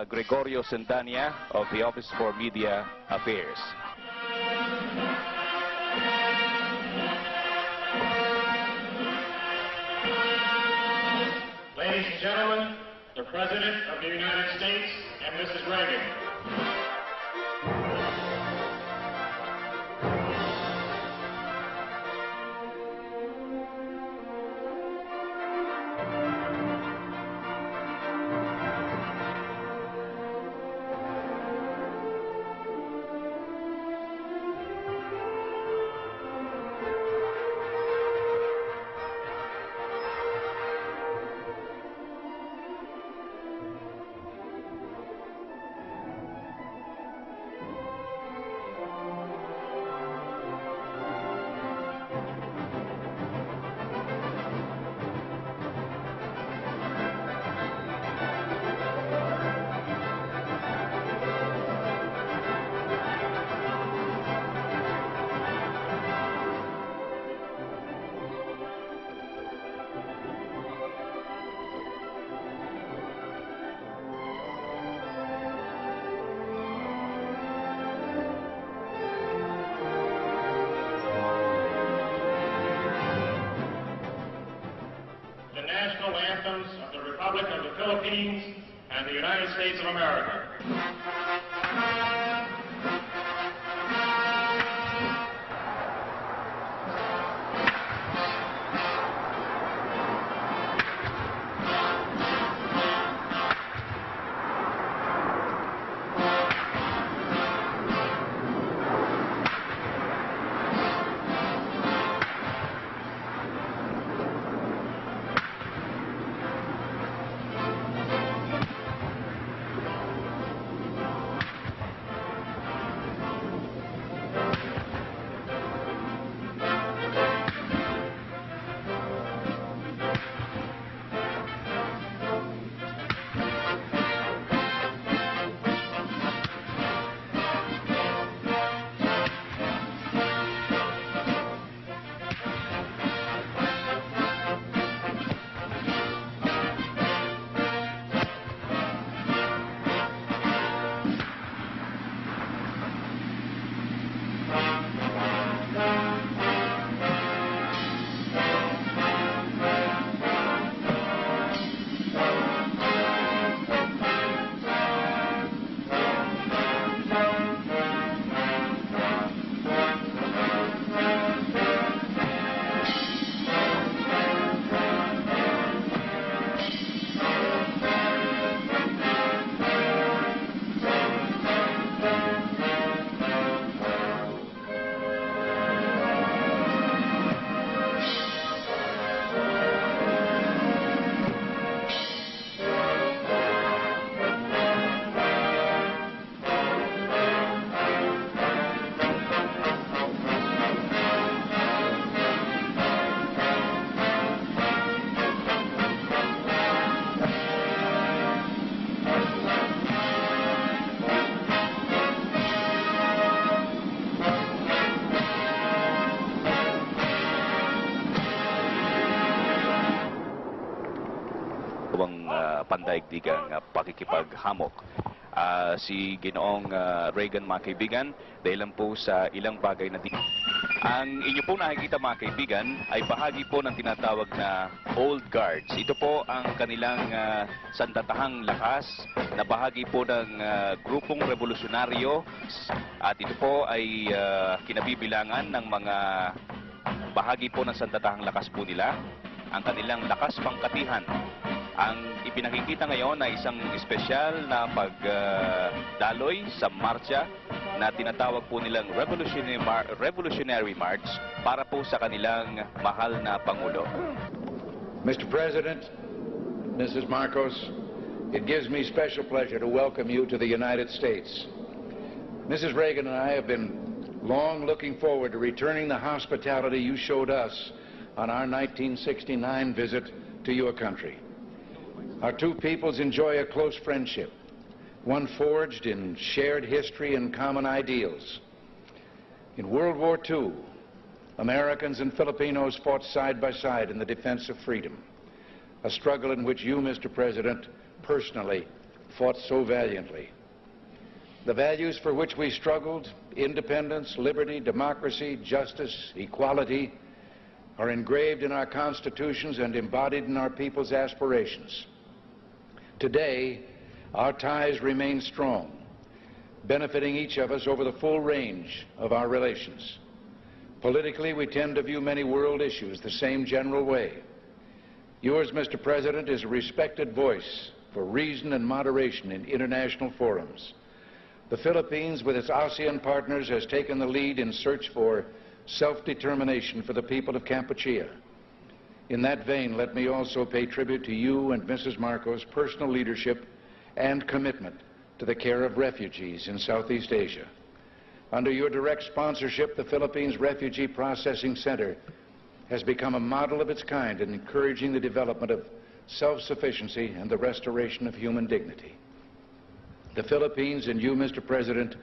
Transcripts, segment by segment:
Gregorio Sendania of the Office for Media Affairs. Ladies and gentlemen, the President of the United States and Mrs. Reagan. National anthems of the Republic of the Philippines and the United States of America. Pandaigdigang pakikipaghamok. Si Ginoong Reagan, mga kaibigan, dahil lang po sa ilang bagay na ang inyo po nakikita, mga kaibigan, ay bahagi po ng tinatawag na Old Guards. Ito po ang kanilang sandatahang lakas na bahagi po ng grupong revolusyonaryo, at ito po ay kinabibilangan ng mga bahagi po ng sandatahang lakas po nila, ang kanilang lakas pangkatihan. Ang ipinakikita ngayon ay isang espesyal na pagdaloy sa marcha na tinatawag po nilang Revolutionary March para po sa kanilang mahal na Pangulo. Mr. President, Mrs. Marcos, it gives me special pleasure to welcome you to the United States. Mrs. Reagan and I have been long looking forward to returning the hospitality you showed us on our 1969 visit to your country. Our two peoples enjoy a close friendship, one forged in shared history and common ideals. In World War II, Americans and Filipinos fought side by side in the defense of freedom, a struggle in which you, Mr. President, personally fought so valiantly. The values for which we struggled, independence, liberty, democracy, justice, equality, are engraved in our constitutions and embodied in our people's aspirations. Today, our ties remain strong, benefiting each of us over the full range of our relations. Politically, we tend to view many world issues the same general way. Yours, Mr. President, is a respected voice for reason and moderation in international forums. The Philippines, with its ASEAN partners, has taken the lead in search for self-determination for the people of Kampuchea. In that vein, let me also pay tribute to you and Mrs. Marcos' personal leadership and commitment to the care of refugees in Southeast Asia. Under your direct sponsorship, the Philippines Refugee Processing Center has become a model of its kind in encouraging the development of self-sufficiency and the restoration of human dignity. The Philippines and you, Mr. President,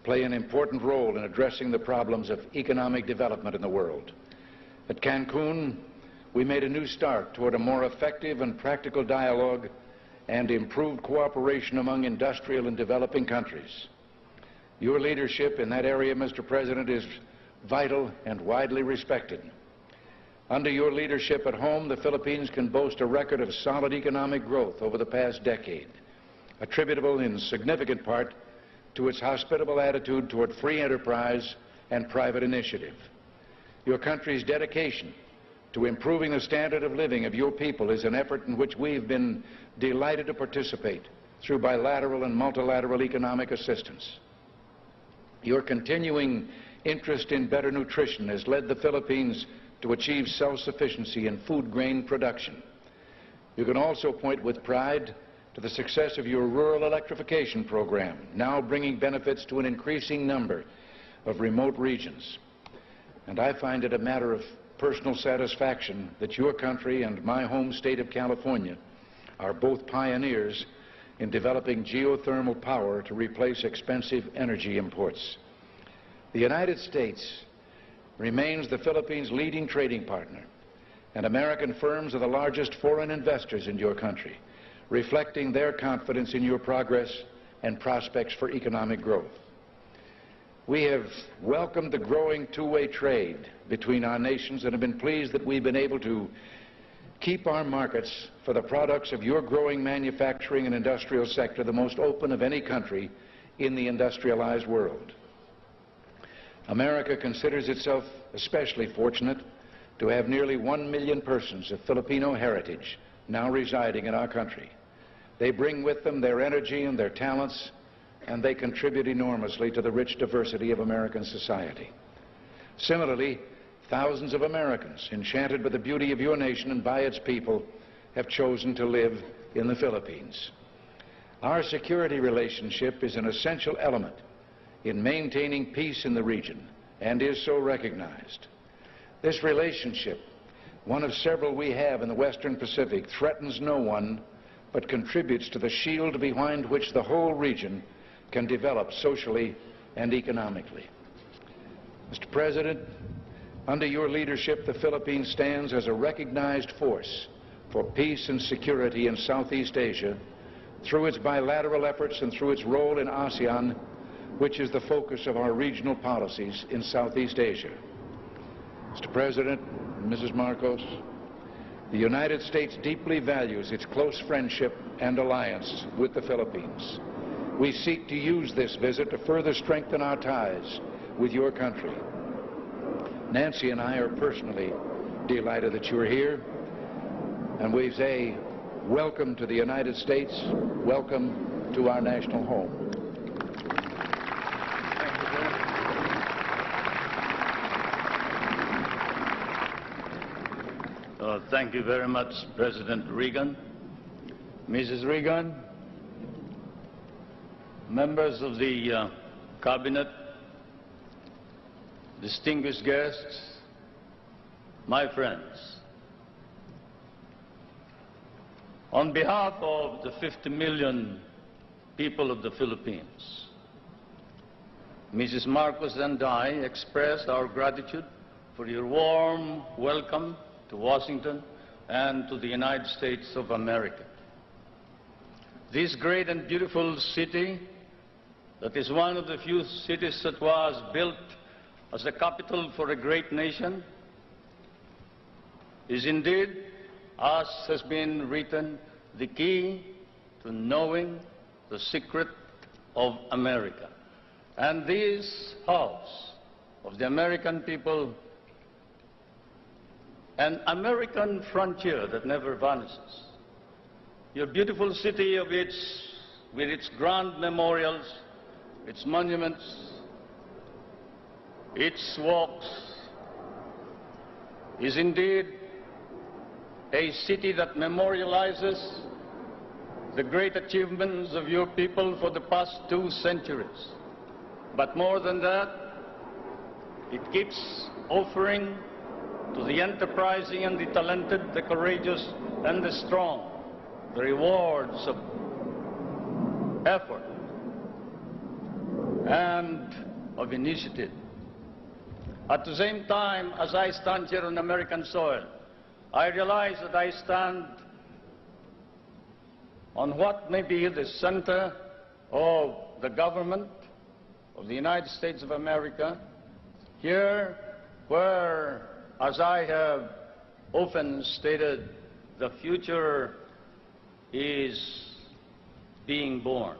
play an important role in addressing the problems of economic development in the world. At Cancun, we made a new start toward a more effective and practical dialogue and improved cooperation among industrial and developing countries. Your leadership in that area, Mr. President, is vital and widely respected. Under your leadership at home, the Philippines can boast a record of solid economic growth over the past decade, attributable in significant part to its hospitable attitude toward free enterprise and private initiative. Your country's dedication to improving the standard of living of your people is an effort in which we've been delighted to participate through bilateral and multilateral economic assistance. Your continuing interest in better nutrition has led the Philippines to achieve self-sufficiency in food grain production. You can also point with pride to the success of your rural electrification program, now bringing benefits to an increasing number of remote regions. And I find it a matter of personal satisfaction that your country and my home state of California are both pioneers in developing geothermal power to replace expensive energy imports. The United States remains the Philippines' leading trading partner, and American firms are the largest foreign investors in your country, reflecting their confidence in your progress and prospects for economic growth. We have welcomed the growing two-way trade between our nations and have been pleased that we've been able to keep our markets for the products of your growing manufacturing and industrial sector the most open of any country in the industrialized world. America considers itself especially fortunate to have nearly 1 million persons of Filipino heritage now residing in our country. They bring with them their energy and their talents, and they contribute enormously to the rich diversity of American society. Similarly, thousands of Americans, enchanted by the beauty of your nation and by its people, have chosen to live in the Philippines. Our security relationship is an essential element in maintaining peace in the region and is so recognized. This relationship, one of several we have in the Western Pacific, threatens no one but contributes to the shield behind which the whole region can develop socially and economically. Mr. President, under your leadership, the Philippines stands as a recognized force for peace and security in Southeast Asia through its bilateral efforts and through its role in ASEAN, which is the focus of our regional policies in Southeast Asia. Mr. President, Mrs. Marcos, the United States deeply values its close friendship and alliance with the Philippines. We seek to use this visit to further strengthen our ties with your country. Nancy and I are personally delighted that you're here, and we say welcome to the United States, welcome to our national home. Thank you very much, President Reagan. Mrs. Reagan, members of the Cabinet, distinguished guests, my friends. On behalf of the 50 million people of the Philippines, Mrs. Marcos and I express our gratitude for your warm welcome to Washington and to the United States of America. this great and beautiful city, that is one of the few cities that was built as the capital for a great nation, is indeed, as has been written, the key to knowing the secret of America. And this house of the American people, an American frontier that never vanishes. Your beautiful city with its grand memorials, its monuments, its walks, is indeed a city that memorializes the great achievements of your people for the past 2 centuries. But more than that, it keeps offering to the enterprising and the talented, the courageous and the strong, the rewards of effort and of initiative. At the same time, as I stand here on American soil, I realize that I stand on what may be the center of the government of the United States of America, here where, as I have often stated, the future is being born.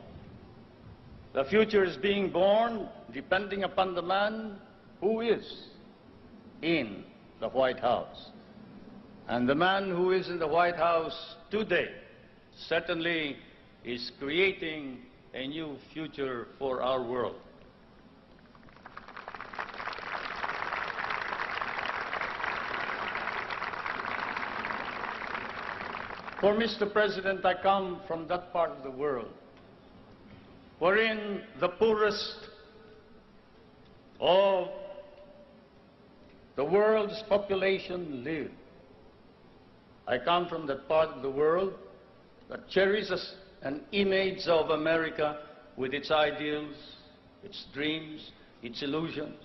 The future is being born depending upon the man who is in the White House. And the man who is in the White House today certainly is creating a new future for our world. For Mr. President, I come from that part of the world wherein the poorest of the world's population live. I come from that part of the world that cherishes an image of America with its ideals, its dreams, its illusions.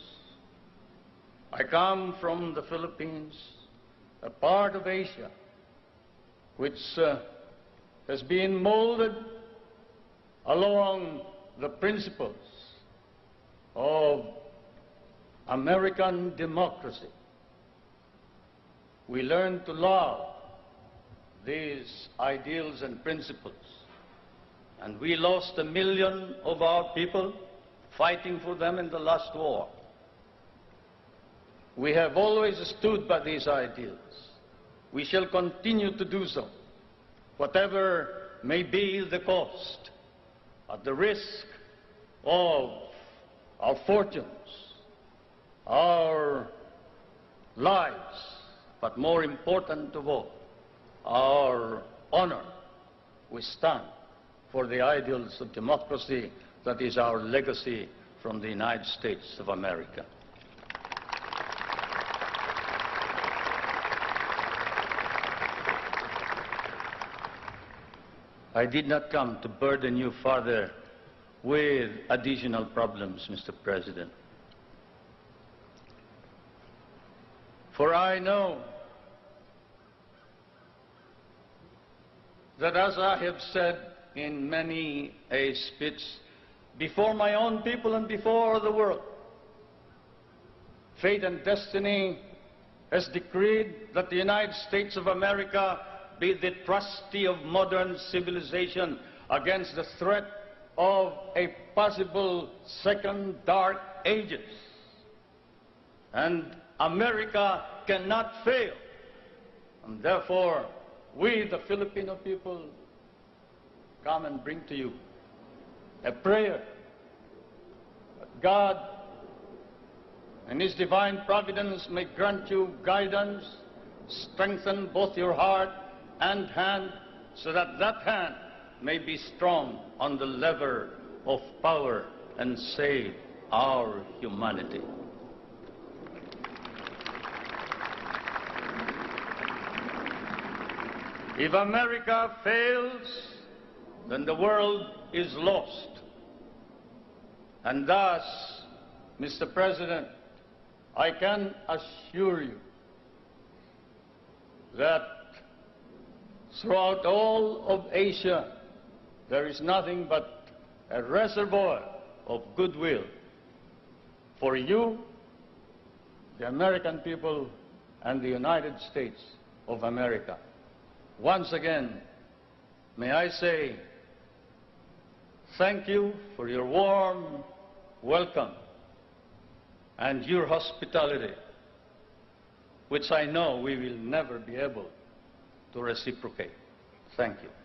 I come from the Philippines, a part of Asia which has been molded along the principles of American democracy. We learn to love these ideals and principles, and we lost 1 million of our people fighting for them in the last war. We have always stood by these ideals. We shall continue to do so, whatever may be the cost, at the risk of our fortunes, our lives, but more important of all, our honor. We stand for the ideals of democracy that is our legacy from the United States of America. I did not come to burden you further with additional problems, Mr. President. For I know that, as I have said in many a speech before my own people and before the world, fate and destiny has decreed that the United States of America be the trustee of modern civilization against the threat of a possible second dark ages. And America cannot fail. And therefore, we, the Filipino people, come and bring to you a prayer that God, in His divine providence, may grant you guidance, strengthen both your heart and hand, so that that hand may be strong on the lever of power and save our humanity. If America fails, then the world is lost. And thus, Mr. President, I can assure you that throughout all of Asia, there is nothing but a reservoir of goodwill for you, the American people, and the United States of America. Once again, may I say thank you for your warm welcome and your hospitality, which I know we will never be able to reciprocate. Thank you.